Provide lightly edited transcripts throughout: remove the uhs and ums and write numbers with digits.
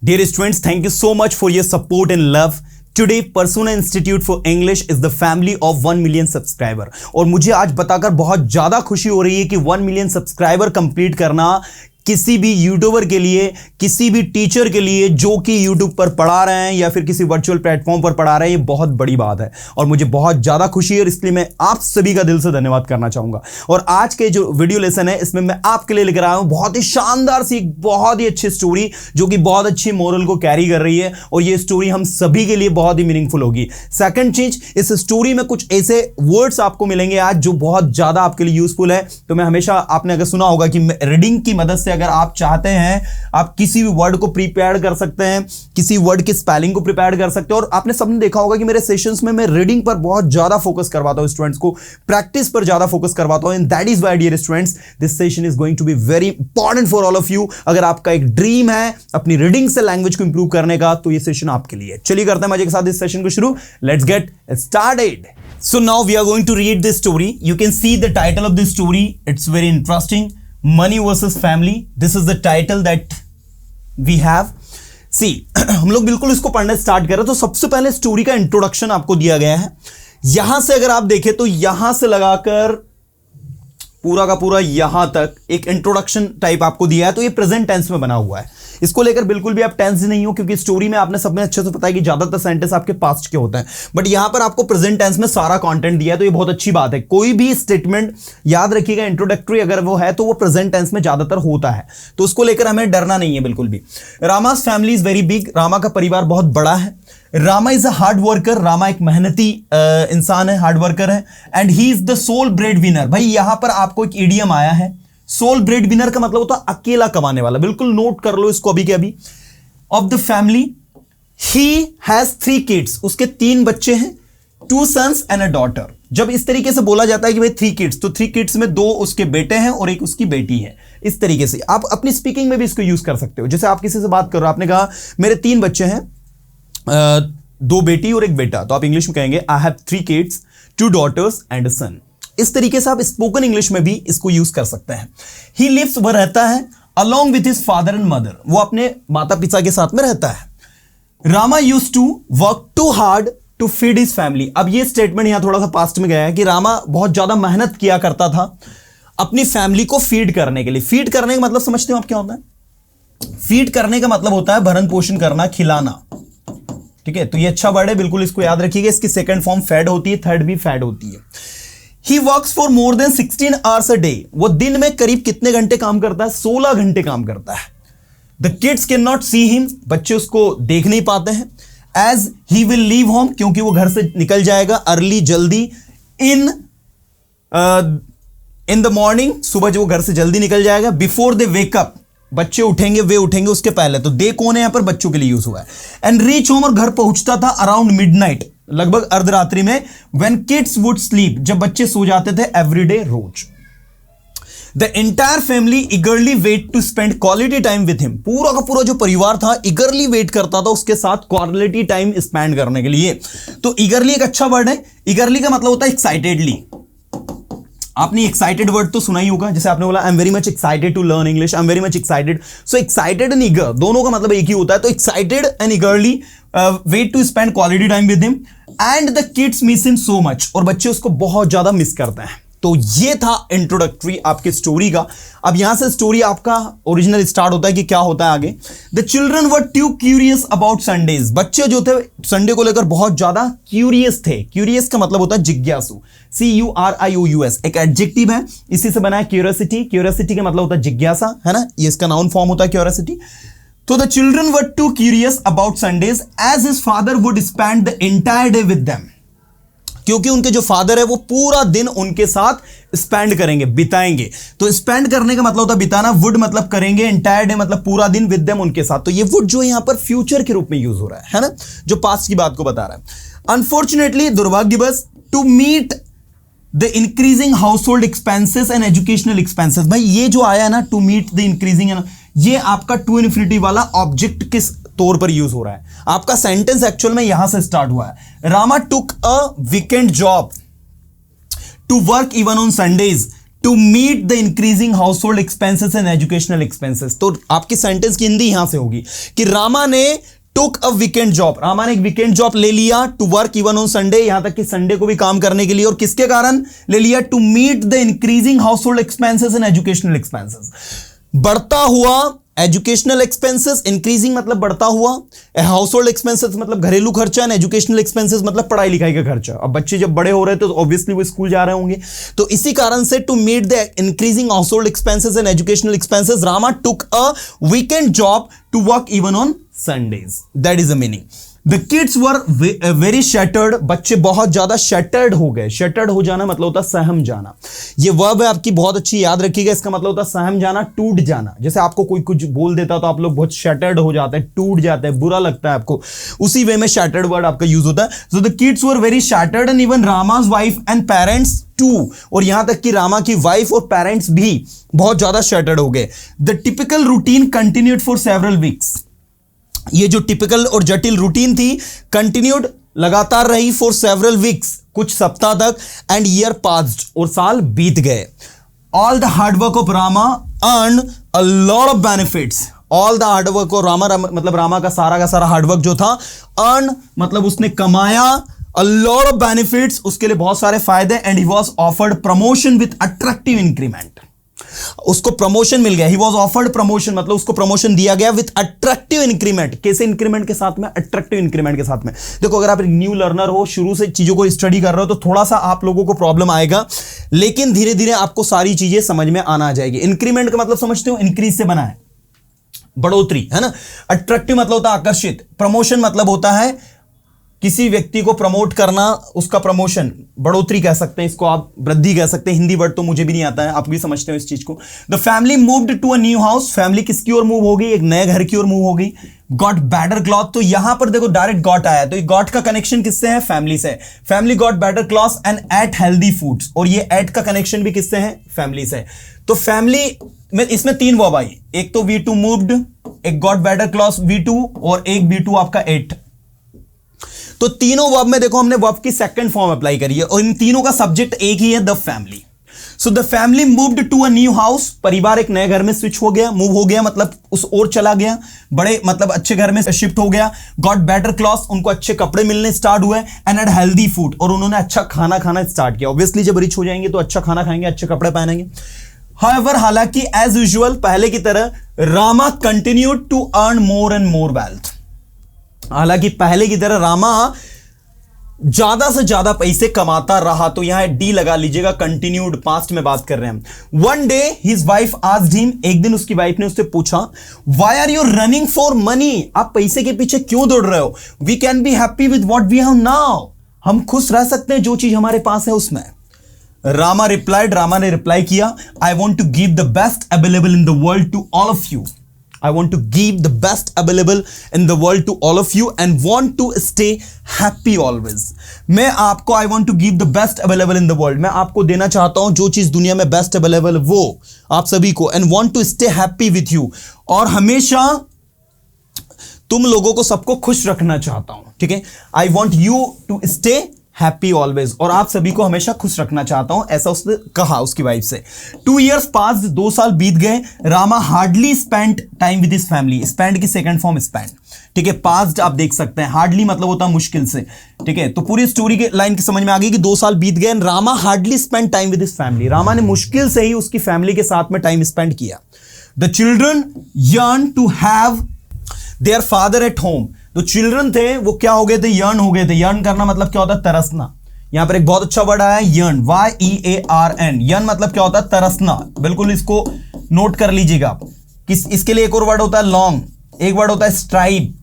Dear students, thank you so much for your support and love. Today, Persona Institute for English is the family of 1 million subscriber. और मुझे आज बताकर बहुत ज़्यादा खुशी हो रही है कि 1 मिलियन सब्सक्राइबर कंप्लीट करना किसी भी यूट्यूबर के लिए, किसी भी टीचर के लिए जो कि यूट्यूब पर पढ़ा रहे हैं या फिर किसी वर्चुअल प्लेटफॉर्म पर पढ़ा रहे हैं, ये बहुत बड़ी बात है और मुझे बहुत ज़्यादा खुशी है और इसलिए मैं आप सभी का दिल से धन्यवाद करना चाहूँगा। और आज के जो वीडियो लेसन है इसमें मैं आपके लिए लेकर आया हूँ बहुत ही शानदार सी, बहुत ही अच्छी स्टोरी जो कि बहुत अच्छी मोरल को कैरी कर रही है और ये स्टोरी हम सभी के लिए बहुत ही मीनिंगफुल होगी। सेकंड चीज, इस स्टोरी में कुछ ऐसे वर्ड्स आपको मिलेंगे आज जो बहुत ज़्यादा आपके लिए यूजफुल है। तो मैं हमेशा, आपने अगर सुना होगा कि रीडिंग की मदद से अगर आप चाहते हैं आप किसी भी वर्ड को प्रिपेयर कर सकते हैं, किसी वर्ड की स्पेलिंग को प्रिपेयर कर सकते हैं। और आपने सबने देखा होगा कि मेरे सेशंस में मैं रीडिंग पर बहुत ज्यादा फोकस करवाता हूं, स्टूडेंट्स को प्रैक्टिस पर ज्यादा फोकस करवाता हूं। And that is why dear students, this session is going to be very important for all of you. अगर आपका एक ड्रीम है अपनी रीडिंग से लैंग्वेज को इंप्रूव करने का तो ये सेशन आपके लिए। चलिए करते हैं मजे के साथ इस सेशन को शुरू। Let's get started. So now we are going to read this story. You can see the title of this story. It's very interesting. Money versus family. This is the title that we have. See, हम लोग बिल्कुल इसको पढ़ना start करें तो सबसे पहले story का इंट्रोडक्शन आपको दिया गया है। यहां से अगर आप देखें तो यहां से लगाकर पूरा का पूरा यहां तक एक इंट्रोडक्शन टाइप आपको दिया है। तो ये प्रेजेंट टेंस में बना हुआ है। इसको लेकर बिल्कुल भी आप टेंस नहीं हो क्योंकि स्टोरी में आपने सबने अच्छे से पता है कि ज्यादातर सेंटेंस आपके पास्ट के होते हैं, बट यहां पर आपको प्रेजेंट टेंस में सारा कंटेंट दिया है। तो ये बहुत अच्छी बात है। कोई भी स्टेटमेंट याद रखिएगा इंट्रोडक्टरी अगर वो है तो वो प्रेजेंट टेंस में ज्यादातर होता है, तो उसको लेकर हमें डरना नहीं है बिल्कुल भी। Rama's family is very big. Rama का परिवार बहुत बड़ा है। Rama is a hard worker. Rama एक मेहनती इंसान है, हार्ड वर्कर है। And he is the sole breadwinner. भाई यहां पर आपको एक इडियम आया है, सोल ब्रेड विनर का मतलब होता है अकेला कमाने वाला। बिल्कुल नोट कर लो इसको अभी के अभी। Of the family he has 3 kids. उसके 3 बच्चे हैं, 2 सन्स एंड अ डॉटर। जब इस तरीके से बोला जाता है कि भाई 3 किड्स, तो 3 किड्स में 2 उसके बेटे हैं और एक उसकी बेटी है। इस तरीके से आप अपनी स्पीकिंग में भी इसको यूज कर सकते हो। जैसे आप किसी से बात कर रहे हो, आपने कहा मेरे 3 बच्चे हैं, 2 बेटी और 1 बेटा, तो आप इंग्लिश में कहेंगे I have 3 kids, 2 daughters and a son. इस तरीके से आप स्पोकन इंग्लिश में भी इसको यूज कर सकते हैं। ही लिव्स, वह रहता है along with his father and mother. वो अपने माता पिता के साथ में रहता है। Rama used to work too hard to feed his family. अब ये स्टेटमेंट यहां थोड़ा सा पास्ट में गया है कि रामा बहुत ज्यादा मेहनत किया करता था अपनी फैमिली को फीड करने के लिए। फीड करने का मतलब समझते हो आप क्या होता है? फीड करने का मतलब होता है भरण पोषण करना, खिलाना। ठीक है, तो ये अच्छा वर्ड है, बिल्कुल इसको याद रखिएगा। इसकी सेकंड फॉर्म फैड होती है, थर्ड भी फैड होती है। He works for more than 16 hours a day. वो दिन में करीब कितने घंटे काम करता है? 16 घंटे काम करता है। The kids cannot see him. बच्चे उसको देख नहीं पाते हैं। As he will leave home, क्योंकि वो घर से निकल जाएगा early, जल्दी। In the morning, सुबह जो वो घर से जल्दी निकल जाएगा। Before they wake up, बच्चे उठेंगे, वे उठेंगे उसके पहले। तो दे कौन है यहां पर? बच्चों के लिए यूज हुआ है। एंड रीच होम, और घर पहुंचता था अराउंड मिडनाइट, लगभग अर्धरात्रि में। व्हेन किड्स वुड स्लीप, जब बच्चे सो जाते थे एवरीडे, रोज। The entire family eagerly wait to spend quality time with him. पूरा का पूरा जो परिवार था इगरली वेट करता था उसके साथ क्वालिटी टाइम स्पेंड करने के लिए। तो इगरली एक अच्छा वर्ड है। इगरली का मतलब होता है एक्साइटेडली। आपने एक्साइटेड वर्ड तो सुना ही होगा, जैसे आपने बोला I am very much excited to learn English, I am very much excited. So excited and eager दोनों का मतलब एक ही होता है। तो excited and eagerly wait to spend quality time with him and the kids miss him so much. और बच्चे उसको बहुत ज्यादा मिस करते हैं। तो ये था इंट्रोडक्टरी आपकी स्टोरी का। अब यहां से स्टोरी आपका ओरिजिनल स्टार्ट होता है कि क्या होता है आगे। The children were too curious about Sundays. बच्चे जो थे संडे को लेकर बहुत ज्यादा क्यूरियस थे। क्यूरियस का मतलब होता है जिज्ञासु, CURIOUS, एक एडजेक्टिव है, इसी से बना है क्यूरियोसिटी। क्यूरियोसिटी का मतलब होता है जिज्ञासा, है ना, ये इसका नाउन फॉर्म होता है क्यूरियोसिटी। तो the children were too curious about Sundays as his father would spend the entire day with them. क्योंकि उनके जो फादर है वो पूरा दिन उनके साथ स्पेंड करेंगे, बिताएंगे। तो स्पेंड करने का मतलब होता है बिताना, वुड मतलब करेंगे, एंटायर डे मतलब पूरा दिन, विद देम उनके साथ। तो ये वुड जो यहां पर फ्यूचर के रूप में यूज हो रहा है ना, जो पास्ट की बात को बता रहा है। अनफॉर्चुनेटली, दुर्भाग्यवश, to meet the increasing household expenses and educational expenses. भाई ये जो आया ना, टू मीट द इंक्रीजिंग, ये आपका टू इन्फिनिटी वाला ऑब्जेक्ट किस तौर पर यूज हो रहा है? आपका सेंटेंस एक्चुअल में यहां से स्टार्ट हुआ है। Rama took a weekend job to work even on Sundays to meet the increasing household expenses and educational expenses. तो आपकी सेंटेंस की हिंदी यहां से होगी कि रामा ने took a weekend job, Rama ने एक वीकेंड जॉब ले लिया, to work even on Sunday, यहां तक कि संडे को भी काम करने के लिए। और किसके कारण ले लिया? To meet the increasing household expenses and educational expenses. बढ़ता हुआ एजुकेशनल एक्सपेंसेस, इंक्रीजिंग मतलब बढ़ता हुआ, हाउस होल्ड एक्सपेंसेस मतलब घरेलू खर्चा, एंड एजुकेशनल एक्सपेंसेस मतलब पढ़ाई लिखाई का खर्चा। अब बच्चे जब बड़े हो रहे थे तो ऑब्वियसली वो स्कूल जा रहे होंगे, तो इसी कारण से to meet the increasing household expenses and educational expenses Rama took a weekend job to work even on Sundays. That is the meaning. The kids were very shattered, बच्चे बहुत ज्यादा शैटर्ड हो गए। शैटर्ड हो जाना मतलब होता है सहम जाना। ये वर्ब है आपकी, बहुत अच्छी याद रखिएगा। इसका मतलब होता है सहम जाना, टूट जाना। जैसे आपको कोई कुछ बोल देता तो आप लोग बहुत शैटर्ड हो जाते हैं, टूट जाते हैं, बुरा लगता है आपको, उसी वे में शैटर्ड वर्ड आपका यूज होता है। So the kids were very shattered and even Rama's wife and parents too, और यहां तक कि रामा की वाइफ और पेरेंट्स भी बहुत ज्यादा शैटर्ड हो गए। The typical routine continued for several weeks, ये जो टिपिकल और जटिल रूटीन थी कंटिन्यूड लगातार रही फॉर सेवरल वीक्स, कुछ सप्ताह तक, एंड ईयर पास्ड, और साल बीत गए। All the hard work of Rama earn a lot of benefits. All the hard work of Rama मतलब रामा का सारा हार्डवर्क जो था, अर्न मतलब उसने कमाया, अ लॉट ऑफ बेनिफिट्स उसके लिए बहुत सारे फायदे, and he was offered promotion with attractive increment, उसको प्रमोशन मिल गया। ही वॉज ऑफर्ड प्रमोशन मतलब उसको प्रमोशन दिया गया विथ अट्रैक्टिव इंक्रीमेंट। कैसे इंक्रीमेंट के साथ में? अट्रैक्टिव इंक्रीमेंट के साथ में। देखो अगर आप एक न्यू लर्नर हो, शुरू से चीजों को स्टडी कर रहे हो, तो थोड़ा सा आप लोगों को प्रॉब्लम आएगा, लेकिन धीरे धीरे आपको सारी चीजें समझ में आना आ जाएगी। इंक्रीमेंट का मतलब समझते हो? इंक्रीज से बना है, बढ़ोतरी, है ना। अट्रैक्टिव मतलब होता है आकर्षित। प्रमोशन मतलब होता है किसी व्यक्ति को प्रमोट करना, उसका प्रमोशन, बढ़ोतरी कह सकते हैं इसको, आप वृद्धि कह सकते हैं। हिंदी वर्ड तो मुझे भी नहीं आता है, आप भी समझते हो इस चीज को। The family moved to a new house, family किसकी ओर मूव हो गई? एक नए घर की ओर मूव हो गई। गॉट बेटर क्लॉथ, तो यहां पर देखो डायरेक्ट गॉट आया, तो ये गॉट का कनेक्शन किससे है? फैमिली से। Family got better cloth and ate healthy foods, और ये एट का कनेक्शन भी किससे है? फैमिली से। तो फैमिली में इसमें तीन वर्ब आई, एक तो V2 मूव्ड, एक गॉट बेटर क्लॉथ V2, और एक B2 आपका एट। तो तीनों वर्ब में देखो हमने वर्ब की सेकंड फॉर्म अप्लाई करी है, और इन तीनों का सब्जेक्ट एक ही है, the family. So the family moved to a new house, परिवार एक नए घर में स्विच हो गया, मूव हो गया मतलब उस ओर चला गया, बड़े मतलब अच्छे घर में शिफ्ट हो गया। गॉट बेटर क्लॉथ्स, उनको अच्छे कपड़े मिलने स्टार्ट हुए, एंड एट हेल्दी फूड, और उन्होंने अच्छा खाना खाना स्टार्ट किया। ऑब्वियसली जब रिच हो जाएंगे तो अच्छा खाना खाएंगे, अच्छे कपड़े पहनेंगे। However, हालांकि एज यूजुअल पहले की तरह Rama continued to earn more and more wealth, हालांकि पहले की तरह रामा ज्यादा से ज्यादा पैसे कमाता रहा। तो यहां डी लगा लीजिएगा, कंटिन्यूड, पास्ट में बात कर रहे हैं हम। One day his wife asked him, एक दिन उसकी वाइफ ने उससे पूछा, why are you running for money, आप पैसे के पीछे क्यों दौड़ रहे हो? We can be happy with what we have now, हम खुश रह सकते हैं जो चीज हमारे पास है उसमें। रामा रिप्लाइड, रामा ने रिप्लाई किया, I want to give the best available in the world to all of you. I want to give the best available in the world to all of you and want to stay happy always. मैं आपको I want to give the best available in the world, मैं आपको देना चाहता हूं जो चीज दुनिया में बेस्ट अवेलेबल वो आप सभी को, and want to stay happy with you, और हमेशा तुम लोगों को सबको खुश रखना चाहता हूं। ठीक है, I want you to stay happy always, और आप सभी को हमेशा खुश रखना चाहता हूं, ऐसा उसने कहा उसकी वाइफ से। 2 years पास, 2 साल बीत गए। Rama hardly spend time with his family, spend की सेकंड फॉर्म स्पेंड। ठीक है, पास्ट आप देख सकते हैं, हार्डली मतलब होता है मुश्किल से। ठीक है, तो पूरी स्टोरी के लाइन की समझ में आ गई कि 2 साल बीत गए, Rama hardly spend time with his family, Rama ने मुश्किल से ही उसकी फैमिली के साथ में टाइम स्पेंड किया। The children yearn to have their father at home, तो चिल्ड्रन थे वो क्या हो गए थे? यर्न हो गए थे। यर्न करना मतलब क्या होता है? तरसना। यहां पर एक बहुत अच्छा वर्ड आया है, यर्न, YEARN। यर्न मतलब क्या होता है? तरसना। बिल्कुल इसको नोट कर लीजिएगा। इसके लिए एक और वर्ड होता है लॉन्ग, एक वर्ड होता है स्ट्राइव।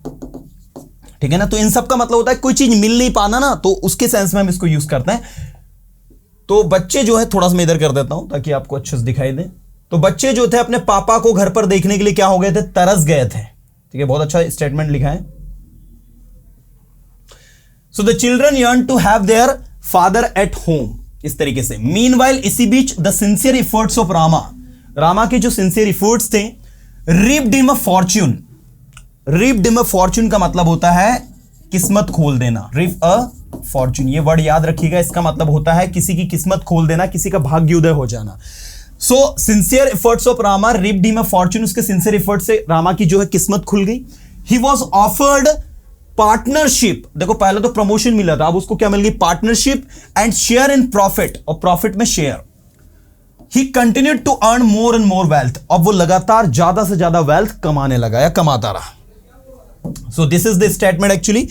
ठीक है ना, तो इन सब का मतलब होता है कोई चीज मिल नहीं पाना ना, तो उसके सेंस में हम इसको यूज करते हैं। तो बच्चे जो है, थोड़ा सा मैं इधर कर देता हूं ताकि आपको अच्छे से दिखाई दे। तो बच्चे जो थे अपने पापा को घर पर देखने के लिए क्या हो गए थे? तरस गए थे। ठीक है, बहुत अच्छा स्टेटमेंट लिखा है। So the children yearn to have their father at home, इस तरीके से। Meanwhile, इसी बीच the sincere efforts of Rama, Rama के जो sincere efforts थे, reaped him a fortune। reaped him a fortune का मतलब होता है किस्मत खोल देना, reap a फॉर्चून, ये वर्ड याद रखिएगा, इसका मतलब होता है किसी की किस्मत खोल देना, किसी का भाग्योदय हो जाना। सो sincere efforts of Rama ripped him a Fortune, उसके सिंसियर एफर्ट से रामा की जो है किस्मत खुल गई। ही वॉज ऑफर्ड पार्टनरशिप, देखो पहले तो प्रमोशन मिला था, अब उसको क्या मिल गई, partnership and share in profit, और प्रॉफिट में share. He continued to earn more and more wealth, अब वो लगातार ज्यादा से ज्यादा वेल्थ कमाने लगा या कमाता रहा। So this is the statement actually.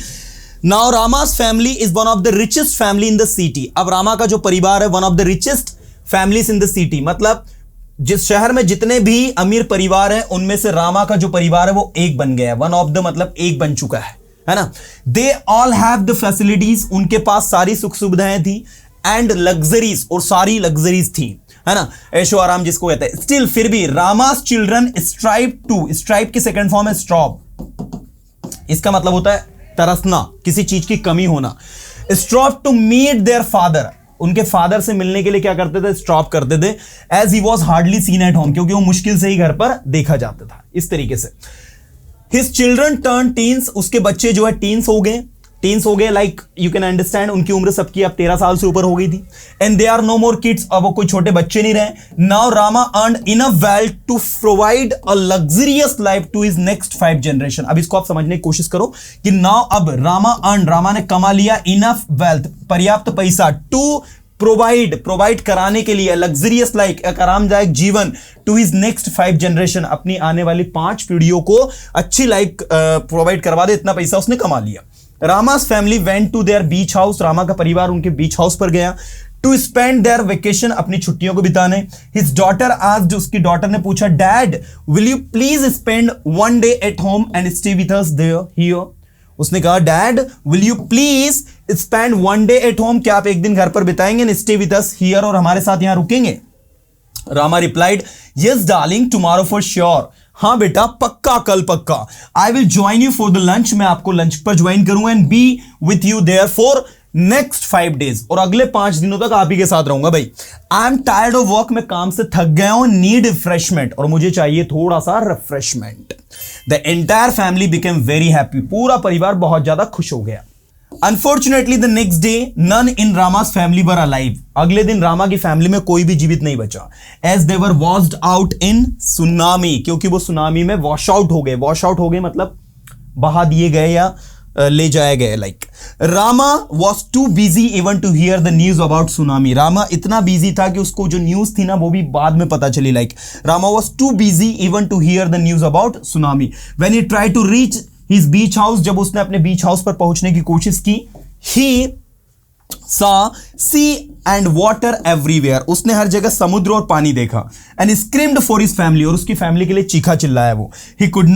Now रामास family is one of the richest family in the city, अब रामा का जो परिवार है one of the richest families in the city, मतलब जिस शहर में जितने भी अमीर परिवार हैं उनमें से रामा का जो परिवार है वो एक बन गया है, वन ऑफ द मतलब एक बन चुका है ना। They all have the facilities, उनके पास सारी सुख सुविधाएं थी, एंड लग्जरीज, और सारी लग्जरीज थी, है ना, ऐशो आराम जिसको कहते हैं। स्टिल फिर भी रामास चिल्ड्रन स्ट्राइव टू, स्ट्राइव की सेकंड फॉर्म है स्ट्रॉब, इसका मतलब होता है तरसना, किसी चीज की कमी होना। Strove to meet their father, उनके फादर से मिलने के लिए क्या करते थे, स्टॉप करते थे। As he was hardly seen at home, क्योंकि वो मुश्किल से ही घर पर देखा जाता था, इस तरीके से। हिज चिल्ड्रन टर्न टीन्स, उसके बच्चे जो है टीन्स हो गए, लाइक यू कैन अंडरस्टैंड, उनकी उम्र सबकी अब 13 साल से ऊपर हो गई थी। And they are no more kids, अब वो कोई छोटे बच्चे नहीं रहे। Now Rama earn enough wealth to provide a luxurious life to his next 5 generation. अब इसको आप समझने की कोशिश करो कि नाउ अब रामा ने कमा लिया इनफ वेल्थ, पर्याप्त पैसा, टू प्रोवाइड कराने के लिए लग्जरियस लाइफ, एक आरामदायक जीवन, टू हिज नेक्स्ट 5 जनरेशन, अपनी आने वाली 5 पीढ़ियों को अच्छी लाइफ प्रोवाइड करवा दे, इतना पैसा उसने कमा लिया। Rama's family went to their beach house, Rama का परिवार उनके बीच हाउस पर गया, टू स्पेंड देयर वेकेशन, अपनी छुट्टियों को बिताने। हिज डॉटर आस्क्ड, उसकी डॉटर ने पूछा, dad will you please spend one day at home and stay with us there here, उसने कहा dad will you please spend one day at home, क्या आप एक दिन घर पर बिताएंगे, and stay with us here, और हमारे साथ यहां रुकेंगे। Rama replied, yes darling tomorrow for sure, हाँ बेटा पक्का, कल पक्का। I will join you for the lunch, मैं आपको लंच पर ज्वाइन करूंगा, and be with you there for next 5 days, और अगले 5 दिनों तक आप ही के साथ रहूंगा। भाई I am tired of work, मैं काम से थक गया हूं, नीड रिफ्रेशमेंट, और मुझे चाहिए थोड़ा सा refreshment. The entire family became very happy, पूरा परिवार बहुत ज्यादा खुश हो गया। Unfortunately the next day none in Rama's family were alive, अगले दिन रामा की फैमिली में कोई भी जीवित नहीं बचा। As they were washed out in tsunami, क्योंकि वो सुनामी में वॉश आउट हो गए मतलब बहा दिए गए या ले जाए गए। Like Rama was too busy even to hear the news about tsunami, Rama इतना बिजी था कि उसको जो न्यूज थी ना वो भी बाद में पता चली। Like Rama was too busy even to hear the news about tsunami. When he try to reach his beach house, जब उसने अपने बीच हाउस पर पहुंचने की कोशिश की, ही saw sea and water everywhere, उसने हर जगह समुद्र और पानी देखा। and screamed for his family, और उसकी फैमिली के लिए चीखा चिल्लाया वो। he could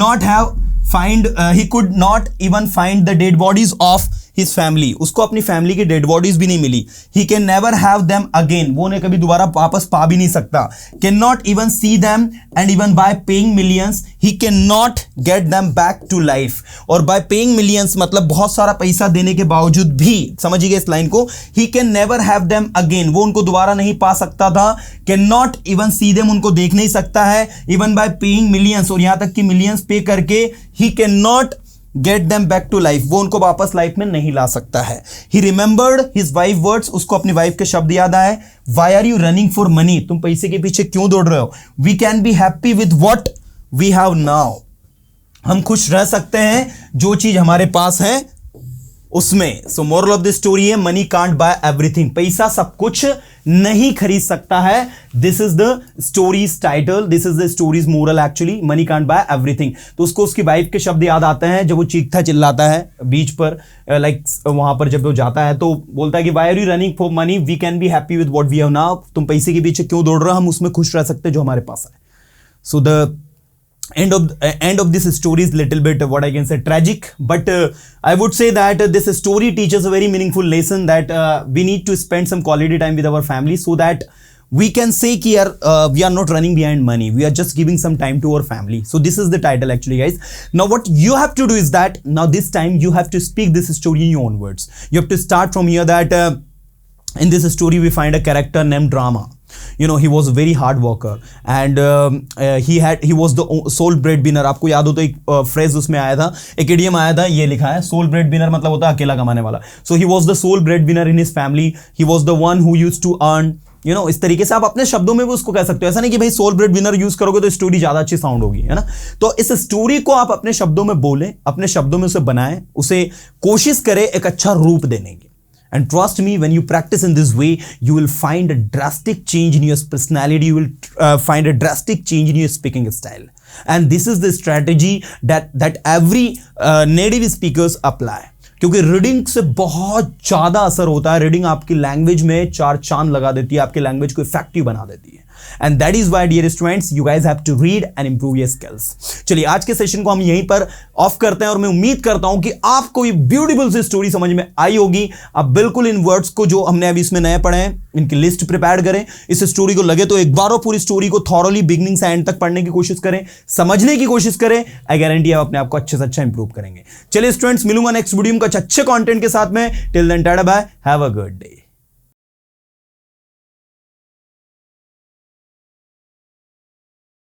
not even find the dead bodies of his family, उसको अपनी फैमिली की डेड बॉडीज भी नहीं मिली। he can never have them again, वो उन्हें कभी दोबारा वापस पा भी नहीं सकता। cannot even see them and even by paying millions he cannot get them back to life, और by paying millions मतलब बहुत सारा पैसा देने के बावजूद भी, समझिए इस लाइन को, he can never have them again, वो उनको दोबारा नहीं पा सकता था। cannot even see them, उनको देख नहीं सकता है। even by paying millions, और यहां तक कि मिलियंस पे करके he cannot get them back to life, वो उनको वापस लाइफ में नहीं ला सकता है। he remembered his wife words, उसको अपनी वाइफ के शब्द याद आए। why are you running for money, तुम पैसे के पीछे क्यों दौड़ रहे हो। we can be happy with what we have now, हम खुश रह सकते हैं जो चीज हमारे पास है उसमें। सो मोरल ऑफ द स्टोरी है, मनी कांट बाय एवरीथिंग, पैसा सब कुछ नहीं खरीद सकता है। This is the stories title, this is the stories moral actually, money can't buy everything. तो उसको उसकी वाइफ के शब्द याद आते हैं जब वो चीखता चिल्लाता है बीच पर, लाइक वहां पर जब वो जाता है तो बोलता है कि why are you running for money, we can be happy with what we have now, तुम पैसे के पीछे क्यों दौड़ रहे हो, हम उसमें खुश रह सकते हैं जो हमारे पास है। So the end of this story is little bit what I can say tragic, but I would say that this story teaches a very meaningful lesson that we need to spend some quality time with our family so that we can say कि यार we are not running behind money, we are just giving some time to our family. So this is the title actually guys. Now what you have to do is that now this time you have to speak this story in your own words. You have to start from here that in this story we find a character named Rama. he was a very hard worker and he was the sole breadwinner. आपको याद हो तो एक phrase उसमें आया था, एक idiom आया था, ये लिखा है sole breadwinner मतलब होता है अकेला कमाने वाला. So he was the sole breadwinner in his family. He was the one who used to earn. इस तरीके से आप अपने शब्दों में भी उसको कह सकते हो. ऐसा नहीं कि भाई सोल ब्रेड विनर यूज करोगे तो स्टोरी ज्यादा अच्छी साउंड होगी, है ना. तो इस स्टोरी को आप अपने शब्दों में बोलें, अपने शब्दों में उसे बनाएं, उसे कोशिश करें एक अच्छा रूप देने की. And trust me, when you practice in this way, you will find a drastic change in your personality. You will find a drastic change in your speaking style. And this is the strategy that every native speakers apply. क्योंकि reading से बहुत ज़्यादा असर होता है. Reading आपकी language में चार चांद लगा देती है, आपकी लैंग्वेज को इफेक्टिव बना देती है. And that is why dear students, you guys have to read and improve your skills. चलिए आज के सेशन को हम यहीं पर ऑफ करते हैं और मैं उम्मीद करता हूं कि आपको ये ब्यूटीफुल सी स्टोरी समझ में आई होगी. आप बिल्कुल इन वर्ड्स को जो हमने अभी इसमें नए पढ़े हैं इनकी लिस्ट प्रिपेयर करें. इस स्टोरी को लगे तो एक बार और पूरी स्टोरी को थॉरली बिगिनिंग से एंड तक पढ़ने की कोशिश करें, समझने की कोशिश करें. आई गारंटी आप अपने आप को अच्छे से अच्छा इंप्रूव करेंगे. चलिए स्टूडेंट्स, मिलूंगा नेक्स्ट वीडियो में कुछ अच्छे कंटेंट के साथ में. Till then tata bye, have a good day.